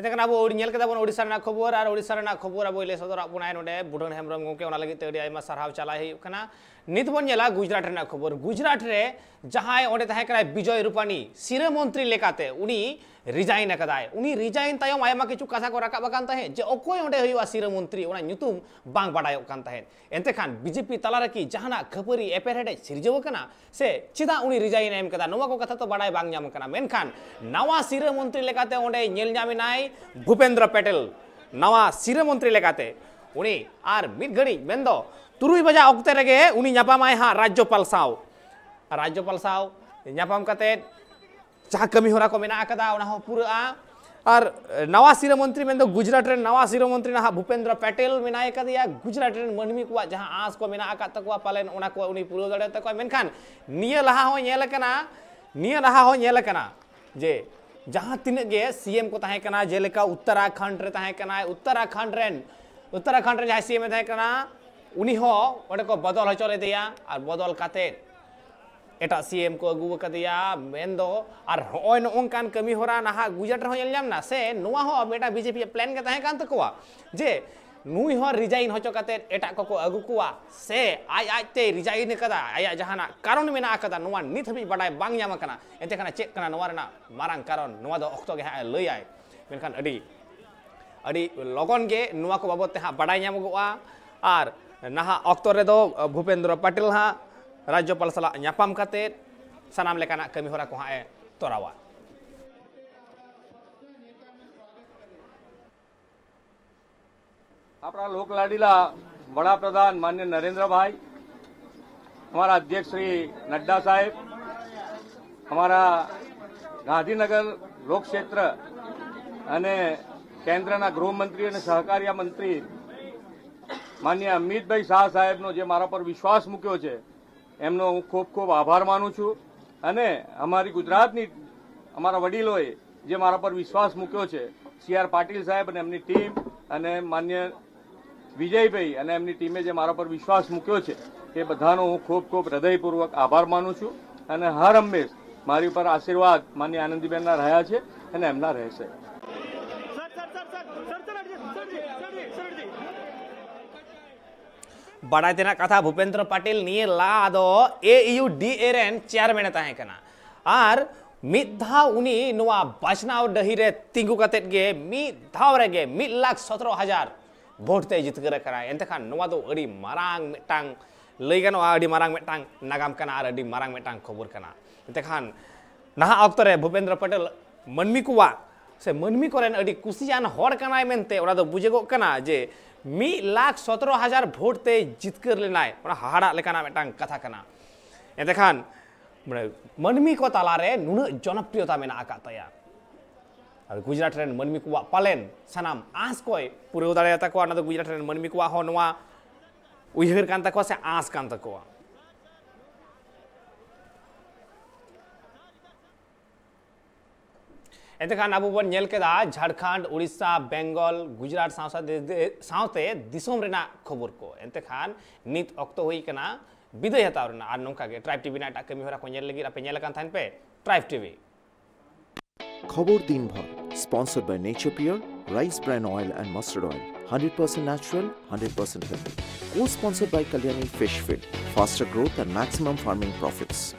एतेखान अब नेल केदा बन ओडिसा रना खबर और ओडिसा रना खबर अब ले सदर आपनाय नोडे बुढन हेमरम गंके ओना लगी ते आयमा सरहाव चलाय हुई कना नित बन नेला गुजरात रना खबर गुजरात रे जहाय ओंडे तहे कना विजय रूपानी सिरे मंत्री लेकाते उनी रिजाइन कदाय उनी रिजाइन तायम आयमा किछु कथा को राकाब कान तहे जे ओकोय ओंडे हुआ सिरे मंत्री ओना ᱧᱩᱛᱩᱢ बांग बाडायो कान तहे एतेखान बीजेपी तला रे की जहाना खबरी एपेरहेडे सिरजव कना से चिदा उनी रिजाइन एम कदा नोवा को कथा तो बाडाय बांग ᱧᱟᱢ कना मेनखान नवा सिरे मंत्री लेकाते ओंडे नेल ᱧᱟᱢᱤनाय भूपेंद्र पटेल नवा सिरे मंत्री लेकाते उनी आर मिद घड़ी मेंदो 3 बजा ऑक्ते रेगे उनी ᱧᱟᱯᱟᱢᱟᱭ हा राज्यपाल साव ᱧᱟᱯᱟᱢ कते जहाँ कमी होरा को मेना कदा ओना हो पूरा और नवा सिरे मंत्री मेन गुजरात रे नवा सिरे मंत्री ना भूपेंद्र पटेल मेनाय कदिया गुजरात रे मनमी को जहाँ आस को मेना का तकवा पालेन ओना को उनी पूरा दड़े तक मेनखान निया लहा हो नेल कना जे जहाँ तीन गे सीएम को तहे कना जेलेका उत्तराखंड रे तहे कना उत्तराखंड रे जहाँ सीएम तहे कना उनी हो ओडे को बदल हचो ले दिया और बदल काते एटा सीएम को अगु कदिया मेन दो और होय नोंकान कमी होरा नाहा गुजरात रे नेल ᱧᱟᱢ ना से नोवा हो बेटा बीजेपी प्लान के तहे कान तकवा जे नुई हो रिजाइन हचो काते एटा को अगु कुआ से आजते रिजाइन कदा आया जहाना कारण मेना कदा नोवा नित हबी बाडाय बांग ᱧᱟᱢ कना एते कना चेक कना नोवा रना मारांग कारण नोवा दो अक्तो गे हा लई आय मेनखान अडी लगन गे नोवा को बाबत ते हा बाडाय ᱧᱟᱢगोआ और नाहा अक्तो रे दो भूपेंद्र पटेल हा राज्यपाल सला ᱧᱟᱯᱟᱢ काते सनाम लेकाना कमी होरा को हा तोरावा अपना लोक लाडीला बड़ा प्रधान माननीय नरेंद्र भाई, हमारा अध्यक्ष श्री नड्डा साहेब, हमारा गांधीनगर लोक क्षेत्र अने केंद्रना गृहमंत्री और सहकारिता मंत्री माननीय अमित भाई शाह साहेब नो जे मारा पर विश्वास मूक्यो छे एमनो हूँ खूब खूब आभार मानु छू अने अमारी गुजरातनी अमारा वडीलोए जे मारा पर विश्वास मूक्यो छे सीआर पाटील साहेब अने एमनी टीम अने माननीय विजय भाई अने एमनी टीमे जे मारा पर विश्वास मूक्यो छे ए बधानो हूँ खूब खूब हृदयपूर्वक आभार मानु छू अने हर हमेश मारी पर आशीर्वाद माननीय आनंदीबेनना रह्या छे अने एमना रहेशे। बड़ा तेना कथा भूपेंद्र पटेल निये लादो AUDA रेन चेयरमैन तहे कना और मिद धाव उनी नोवा बाचनाव डही रे तिंगु कतेत गे मिद धाव रेगे 1,17,000 वोट ते जितकर करा एंतखान नोवा दो अडी मारांग मेटांग लई गनो अडी मारांग मेटांग नागाम कना और अडी मारांग मेटांग खबर कना एंतखान नहा अक्तो रे भूपेंद्र पटेल मनमी कुवा से मनमी कोरेन अडी कुसियान होर कनाय मेनते ओना दो बुझेगो कना जे 1,17,000 वोट ते जितकर लेनाय ओना हाहाड़ा लेकाना मेटांग कथा कना एंतखान मनमी को तालारे नुन जनप्रियता मेना आका तया और गुजरात रेन मनमी को पालेन सनाम आस कोय पूरे दाड़े तको ना गुजरात रेन मनमी को हो नवा उयहर कान तको से आस कान तको एतेखान अब बन नेल केदा झारखंड उड़ीसा बेंगल गुजरात सावते दिसोम रेना खबर को एतेखान नित अक्तो हुई कना विदाय हताव रेना आर नोंका गे ट्राइब टीवी ना कमी होरा को नेल लगी आपे नेल कान थान पे ट्राइब टीवी खबर दिन भर sponsored by nature pure rice bran oil and mustard oil 100% natural 100% healthy, co-sponsored by Kalyani Fish Feed, faster growth and maximum farming profits.